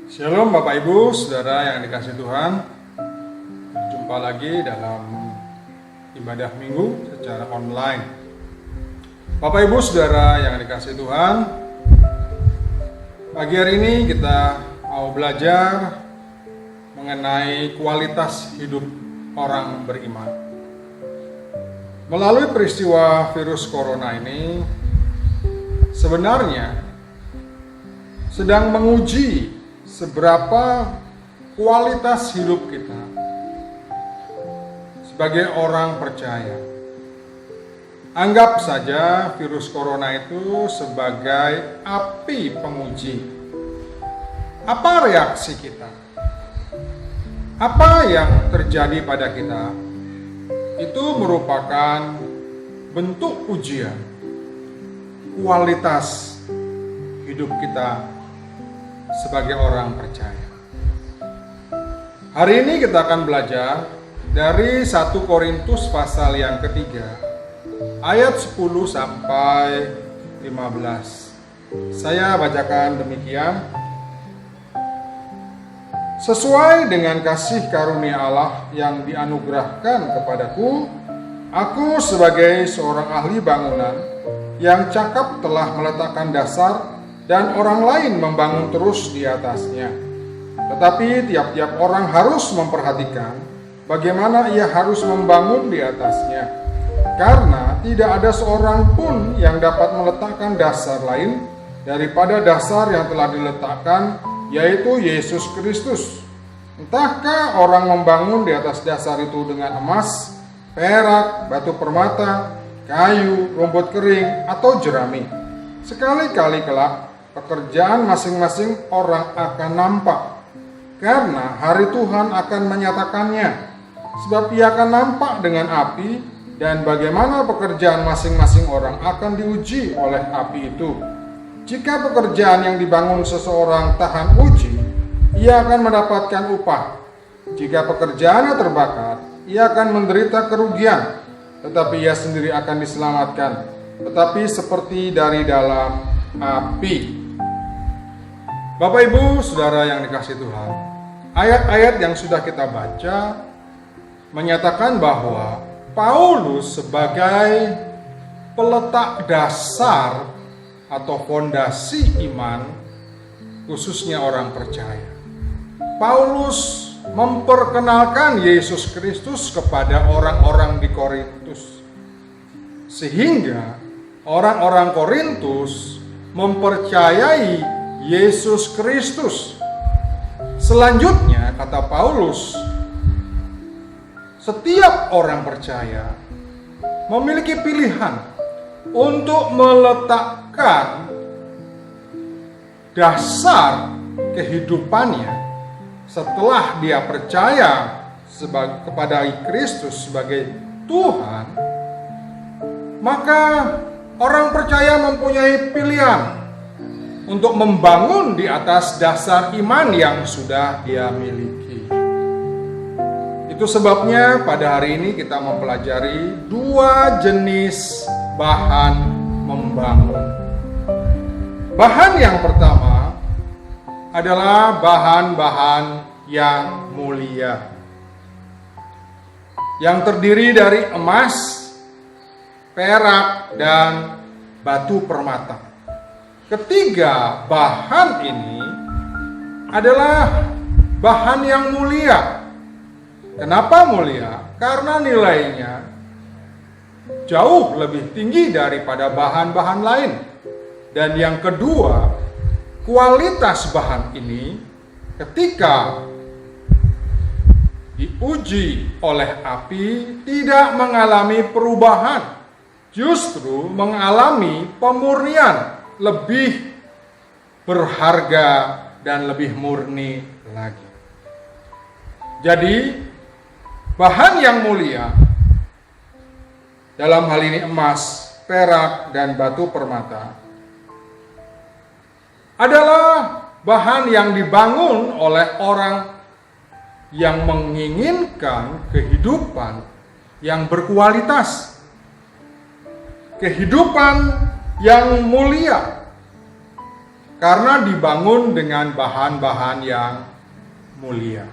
Shalom Bapak Ibu, Saudara yang dikasihi Tuhan. Jumpa lagi dalam ibadah minggu secara online. Bapak Ibu, Saudara yang dikasihi Tuhan, pagi hari ini kita mau belajar mengenai kualitas hidup orang beriman. Melalui peristiwa virus corona ini sebenarnya sedang menguji seberapa kualitas hidup kita sebagai orang percaya. Anggap saja virus corona itu sebagai api penguji. Apa reaksi kita? Apa yang terjadi pada kita? Itu merupakan bentuk ujian kualitas hidup kita sebagai orang percaya. Hari ini kita akan belajar dari 1 Korintus pasal yang ketiga, ayat 10 sampai 15. Saya bacakan demikian. Sesuai dengan kasih karunia Allah yang dianugerahkan kepadaku, aku sebagai seorang ahli bangunan yang cakap telah meletakkan dasar dan orang lain membangun terus di atasnya. Tetapi tiap-tiap orang harus memperhatikan bagaimana ia harus membangun di atasnya. Karena tidak ada seorang pun yang dapat meletakkan dasar lain daripada dasar yang telah diletakkan, yaitu Yesus Kristus. Entahkah orang membangun di atas dasar itu dengan emas, perak, batu permata, kayu, rumput kering, atau jerami. Sekali-kali kelak pekerjaan masing-masing orang akan nampak, karena hari Tuhan akan menyatakannya, sebab ia akan nampak dengan api, dan bagaimana pekerjaan masing-masing orang akan diuji oleh api itu. Jika pekerjaan yang dibangun seseorang tahan uji, ia akan mendapatkan upah. Jika pekerjaannya terbakar, ia akan menderita kerugian, tetapi ia sendiri akan diselamatkan, tetapi seperti dari dalam api. Bapak Ibu, Saudara yang dikasihi Tuhan, ayat-ayat yang sudah kita baca menyatakan bahwa Paulus sebagai peletak dasar atau fondasi iman, khususnya orang percaya. Paulus memperkenalkan Yesus Kristus kepada orang-orang di Korintus, sehingga orang-orang Korintus mempercayai Yesus Kristus. Selanjutnya, kata Paulus, setiap orang percaya memiliki pilihan untuk meletakkan dasar kehidupannya setelah dia percaya kepada Kristus sebagai Tuhan. Maka orang percaya mempunyai pilihan untuk membangun di atas dasar iman yang sudah dia miliki. Itu sebabnya pada hari ini kita mempelajari 2 jenis bahan membangun. Bahan yang pertama adalah bahan-bahan yang mulia, yang terdiri dari emas, perak, dan batu permata. Ketiga bahan ini adalah bahan yang mulia. Kenapa mulia? Karena nilainya jauh lebih tinggi daripada bahan-bahan lain. Dan yang kedua, kualitas bahan ini ketika diuji oleh api tidak mengalami perubahan, justru mengalami pemurnian, lebih berharga dan lebih murni lagi. Jadi bahan yang mulia, dalam hal ini emas, perak, dan batu permata, adalah bahan yang dibangun oleh orang yang menginginkan kehidupan yang berkualitas, kehidupan yang mulia, karena dibangun dengan bahan-bahan yang mulia.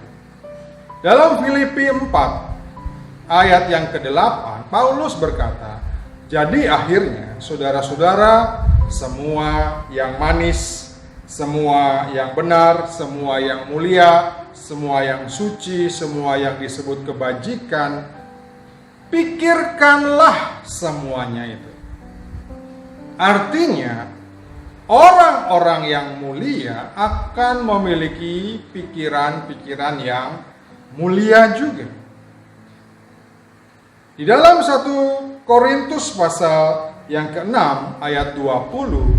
Dalam Filipi 4 ayat yang ke-8, Paulus berkata, "Jadi akhirnya saudara-saudara, semua yang manis, semua yang benar, semua yang mulia, semua yang suci, semua yang disebut kebajikan, pikirkanlah semuanya itu." Artinya, orang-orang yang mulia akan memiliki pikiran-pikiran yang mulia juga. Di dalam 1 Korintus pasal yang ke-6 ayat 20,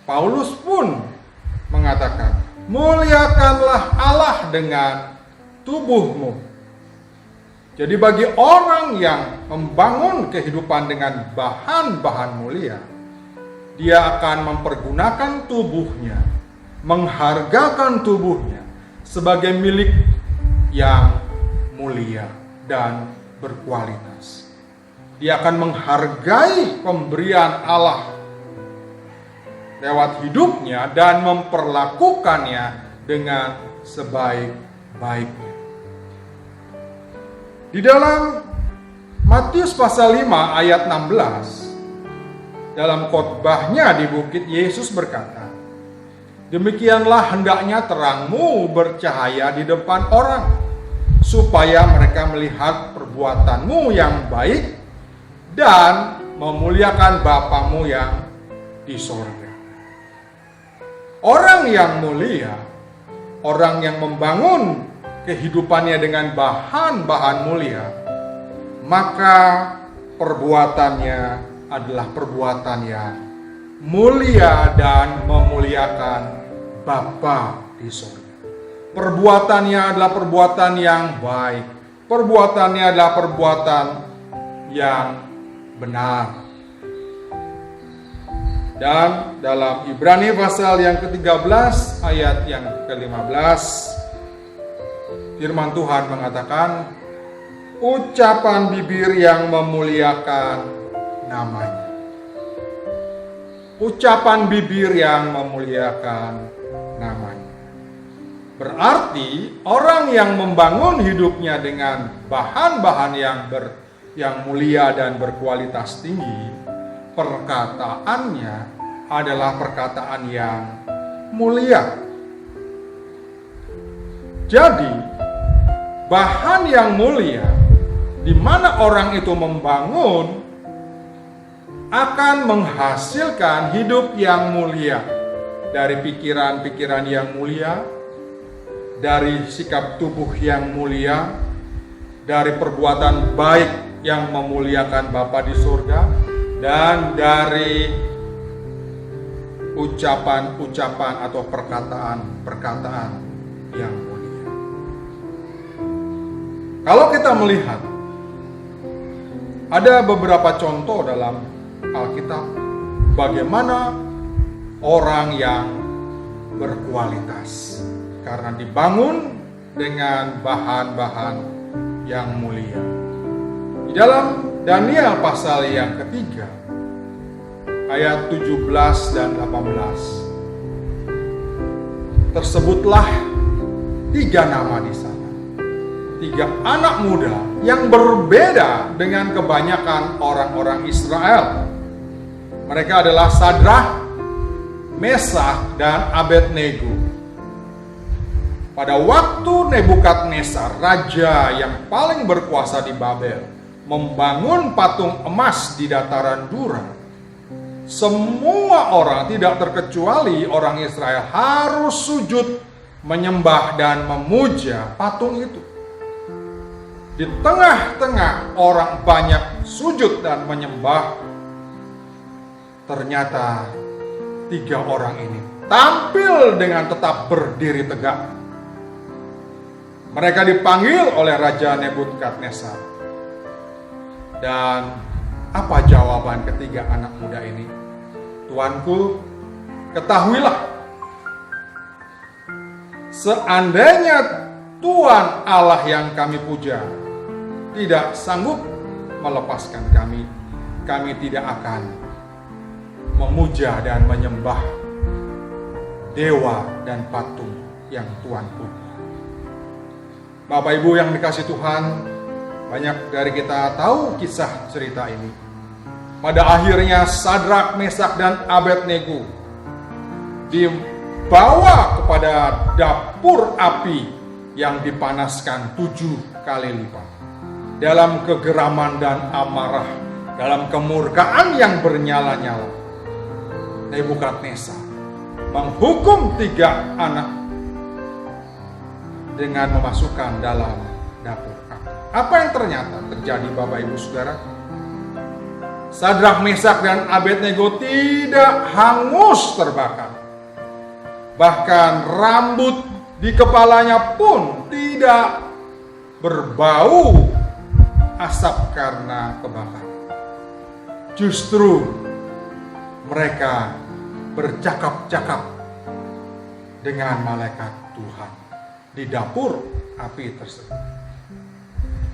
Paulus pun mengatakan, "Muliakanlah Allah dengan tubuhmu." Jadi bagi orang yang membangun kehidupan dengan bahan-bahan mulia, dia akan mempergunakan tubuhnya, menghargakan tubuhnya sebagai milik yang mulia dan berkualitas. Dia akan menghargai pemberian Allah lewat hidupnya dan memperlakukannya dengan sebaik-baiknya. Di dalam Matius pasal 5 ayat 16, dalam khotbahnya di bukit, Yesus berkata, "Demikianlah hendaknya terangmu bercahaya di depan orang, supaya mereka melihat perbuatanmu yang baik dan memuliakan Bapamu yang di sorga." Orang yang mulia, orang yang membangun kehidupannya dengan bahan-bahan mulia, maka perbuatannya adalah perbuatan yang mulia dan memuliakan Bapa di surga. Perbuatannya adalah perbuatan yang baik. Perbuatannya adalah perbuatan yang benar. Dan dalam Ibrani pasal yang ke-13 ayat yang ke-15, firman Tuhan mengatakan, "Ucapan bibir yang memuliakan namanya." Ucapan bibir yang memuliakan namanya. Berarti orang yang membangun hidupnya dengan bahan-bahan yang mulia dan berkualitas tinggi, perkataannya adalah perkataan yang mulia. Jadi, bahan yang mulia di mana orang itu membangun akan menghasilkan hidup yang mulia, dari pikiran-pikiran yang mulia, dari sikap tubuh yang mulia, dari perbuatan baik yang memuliakan Bapa di surga, dan dari ucapan-ucapan atau perkataan-perkataan yang mulia. Kalau kita melihat, ada beberapa contoh dalam Alkitab bagaimana orang yang berkualitas karena dibangun dengan bahan-bahan yang mulia. Di dalam Daniel pasal yang ketiga ayat 17 dan 18 tersebutlah 3 nama di sana. 3 anak muda yang berbeda dengan kebanyakan orang-orang Israel. Mereka adalah Sadrah, Meshach, dan Abednego. Pada waktu Nebukadnezar, raja yang paling berkuasa di Babel, membangun patung emas di dataran Dura, semua orang, tidak terkecuali orang Israel, harus sujud menyembah dan memuja patung itu. Di tengah-tengah orang banyak sujud dan menyembah, ternyata 3 orang ini tampil dengan tetap berdiri tegak. Mereka dipanggil oleh Raja Nebukadnezar. Dan apa jawaban ketiga anak muda ini? "Tuanku, ketahuilah, seandainya Tuhan Allah yang kami puja tidak sanggup melepaskan kami tidak akan memuja dan menyembah dewa dan patung yang Tuhan punya. Bapak Ibu yang dikasih Tuhan, banyak dari kita tahu kisah cerita ini. Pada akhirnya Sadrak, Mesak, dan Abednego dibawa kepada dapur api yang dipanaskan 7 kali lipat. Dalam kegeraman dan amarah, dalam kemurkaan yang bernyala-nyala, Nebukadnezar menghukum 3 anak dengan memasukkan dalam dapur api. Apa yang ternyata terjadi, Bapak Ibu Saudara? Sadrak, Mesak, dan Abednego tidak hangus terbakar. Bahkan rambut di kepalanya pun tidak berbau asap karena kebakaran. Justru mereka bercakap-cakap dengan malaikat Tuhan di dapur api tersebut.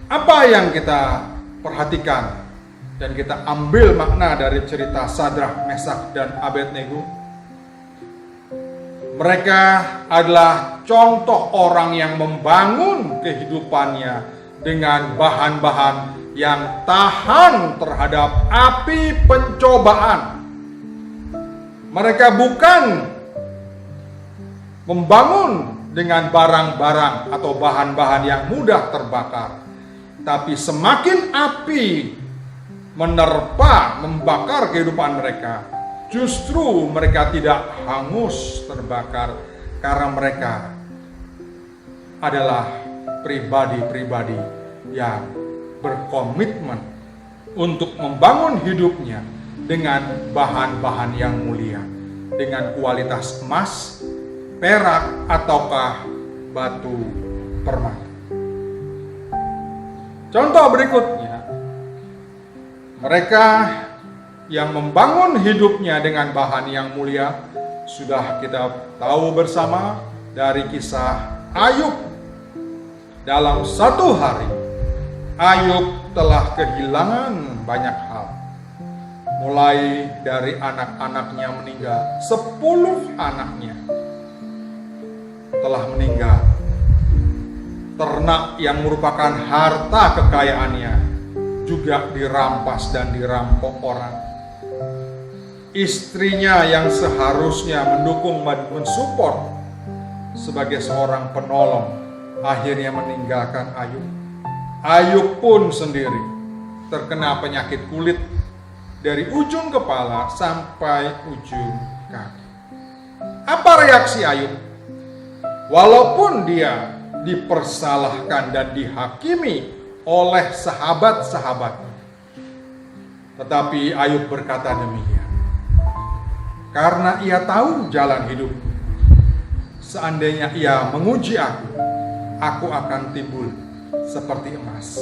Apa yang kita perhatikan dan kita ambil makna dari cerita Sadrak, Mesak, dan Abednego? Mereka adalah contoh orang yang membangun kehidupannya dengan bahan-bahan yang tahan terhadap api pencobaan. Mereka bukan membangun dengan barang-barang atau bahan-bahan yang mudah terbakar, tapi semakin api menerpa, membakar kehidupan mereka, justru mereka tidak hangus terbakar karena mereka adalah pribadi-pribadi yang berkomitmen untuk membangun hidupnya dengan bahan-bahan yang mulia, dengan kualitas emas, perak, ataukah batu permata. Contoh berikutnya, mereka yang membangun hidupnya dengan bahan yang mulia sudah kita tahu bersama dari kisah Ayub. Dalam 1 hari, Ayub telah kehilangan banyak hal. Mulai dari anak-anaknya meninggal, 10 anaknya telah meninggal. Ternak yang merupakan harta kekayaannya juga dirampas dan dirampok orang. Istrinya yang seharusnya mendukung dan mensupport sebagai seorang penolong akhirnya meninggalkan Ayub. Ayub pun sendiri terkena penyakit kulit dari ujung kepala sampai ujung kaki. Apa reaksi Ayub? Walaupun dia dipersalahkan dan dihakimi oleh sahabat-sahabatnya, tetapi Ayub berkata demikian, karena ia tahu jalan hidup. Seandainya ia menguji aku akan timbul seperti emas.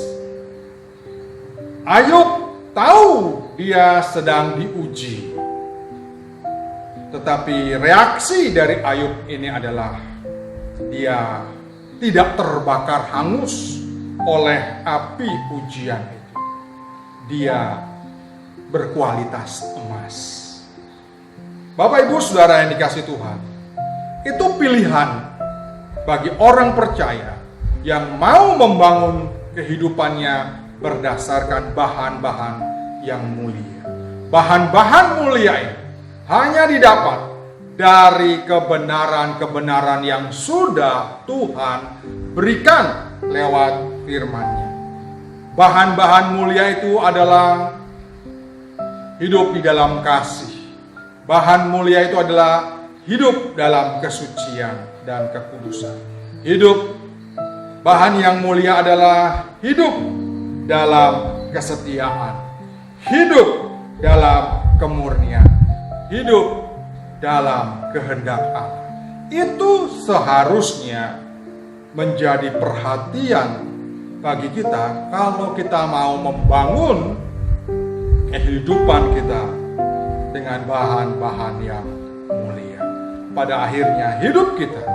Ayub tahu dia sedang diuji, tetapi reaksi dari Ayub ini adalah dia tidak terbakar hangus oleh api ujian itu. Dia berkualitas emas. Bapak Ibu Saudara yang dikasih Tuhan, itu pilihan bagi orang percaya yang mau membangun kehidupannya berdasarkan bahan-bahan yang mulia. Bahan-bahan mulia ini hanya didapat dari kebenaran-kebenaran yang sudah Tuhan berikan lewat firman-Nya. Bahan-bahan mulia itu adalah hidup di dalam kasih. Bahan mulia itu adalah hidup dalam kesucian dan kekudusan. Bahan yang mulia adalah hidup dalam kesetiaan, hidup dalam kemurnian, hidup dalam kehendak Allah. Itu seharusnya menjadi perhatian bagi kita kalau kita mau membangun kehidupan kita dengan bahan-bahan yang mulia. Pada akhirnya hidup kita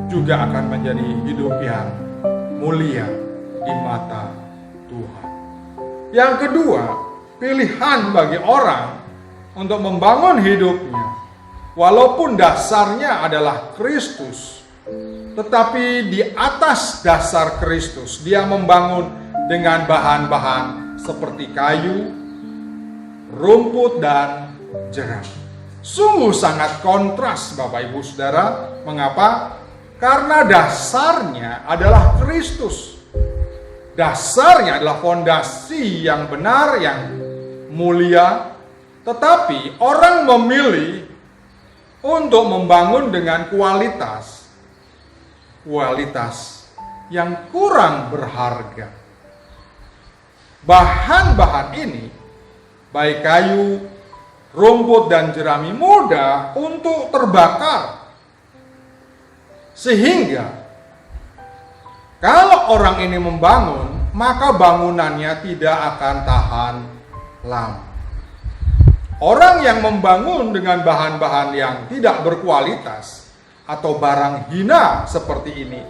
juga akan menjadi hidup yang mulia di mata Tuhan. Yang kedua, pilihan bagi orang untuk membangun hidupnya walaupun dasarnya adalah Kristus, tetapi di atas dasar Kristus dia membangun dengan bahan-bahan seperti kayu, rumput, dan jerami. Sungguh sangat kontras Bapak Ibu Saudara. Mengapa? Karena dasarnya adalah Kristus. Dasarnya adalah fondasi yang benar, yang mulia. Tetapi orang memilih untuk membangun dengan kualitas yang kurang berharga. Bahan-bahan ini, baik kayu, rumput, dan jerami, mudah untuk terbakar. Sehingga kalau orang ini membangun, maka bangunannya tidak akan tahan lama. Orang yang membangun dengan bahan-bahan yang tidak berkualitas atau barang hina seperti ini,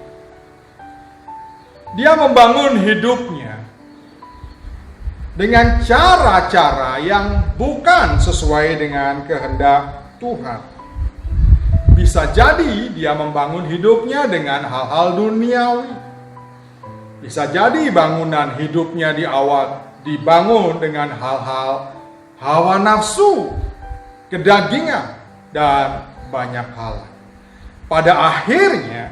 dia membangun hidupnya dengan cara-cara yang bukan sesuai dengan kehendak Tuhan. Bisa jadi dia membangun hidupnya dengan hal-hal duniawi. Bisa jadi bangunan hidupnya di awal dibangun dengan hal-hal hawa nafsu, kedagingan, dan banyak hal. Pada akhirnya,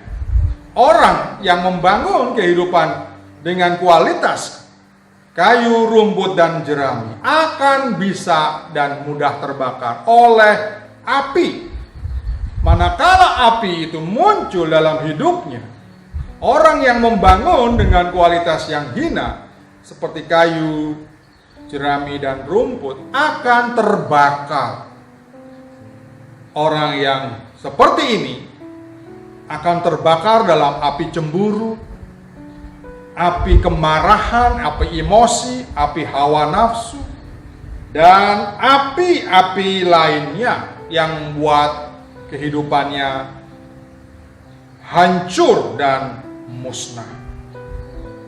orang yang membangun kehidupan dengan kualitas kayu, rumput, dan jerami akan bisa dan mudah terbakar oleh api. Manakala api itu muncul dalam hidupnya, orang yang membangun dengan kualitas yang hina seperti kayu, jerami, dan rumput akan terbakar. Orang yang seperti ini akan terbakar dalam api cemburu, api kemarahan, api emosi, api hawa nafsu, dan api-api lainnya yang membuat kehidupannya hancur dan musnah.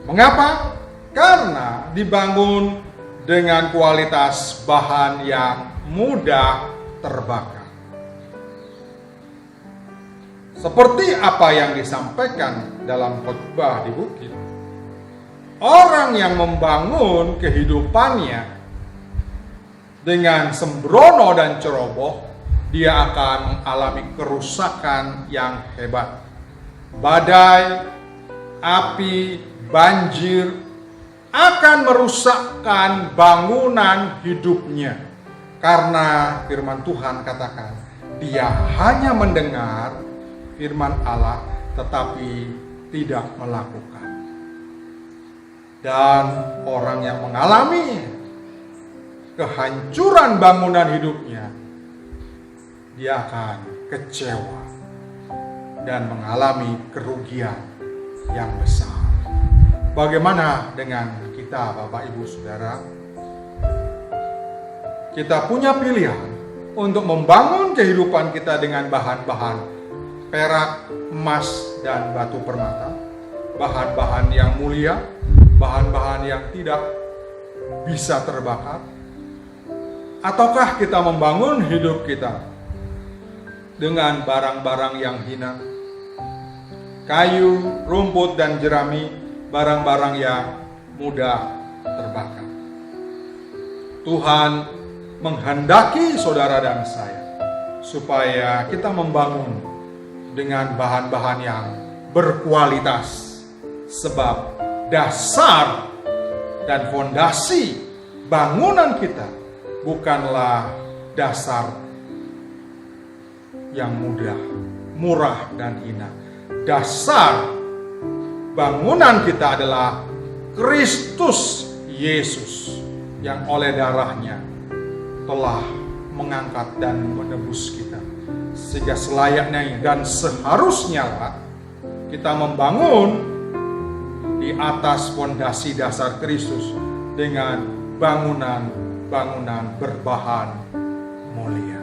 Mengapa? Karena dibangun dengan kualitas bahan yang mudah terbakar. Seperti apa yang disampaikan dalam khotbah di bukit, orang yang membangun kehidupannya dengan sembrono dan ceroboh, dia akan mengalami kerusakan yang hebat. Badai, api, banjir akan merusakkan bangunan hidupnya. Karena firman Tuhan katakan, dia hanya mendengar firman Allah tetapi tidak melakukan. Dan orang yang mengalami kehancuran bangunan hidupnya, dia akan kecewa dan mengalami kerugian yang besar. Bagaimana dengan kita, Bapak Ibu Saudara? Kita punya pilihan untuk membangun kehidupan kita dengan bahan-bahan perak, emas, dan batu permata, bahan-bahan yang mulia, bahan-bahan yang tidak bisa terbakar, ataukah kita membangun hidup kita dengan barang-barang yang hina, kayu, rumput, dan jerami, barang-barang yang mudah terbakar. Tuhan menghendaki saudara dan saya supaya kita membangun dengan bahan-bahan yang berkualitas, sebab dasar dan fondasi bangunan kita bukanlah dasar yang mudah, murah, dan hina. Dasar bangunan kita adalah Kristus Yesus yang oleh darahnya telah mengangkat dan menebus kita. Sehingga selayaknya dan seharusnya kita membangun di atas fondasi dasar Kristus dengan bangunan-bangunan berbahan mulia.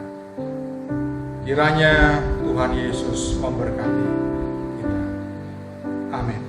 Kiranya Tuhan Yesus memberkati kita. Amin.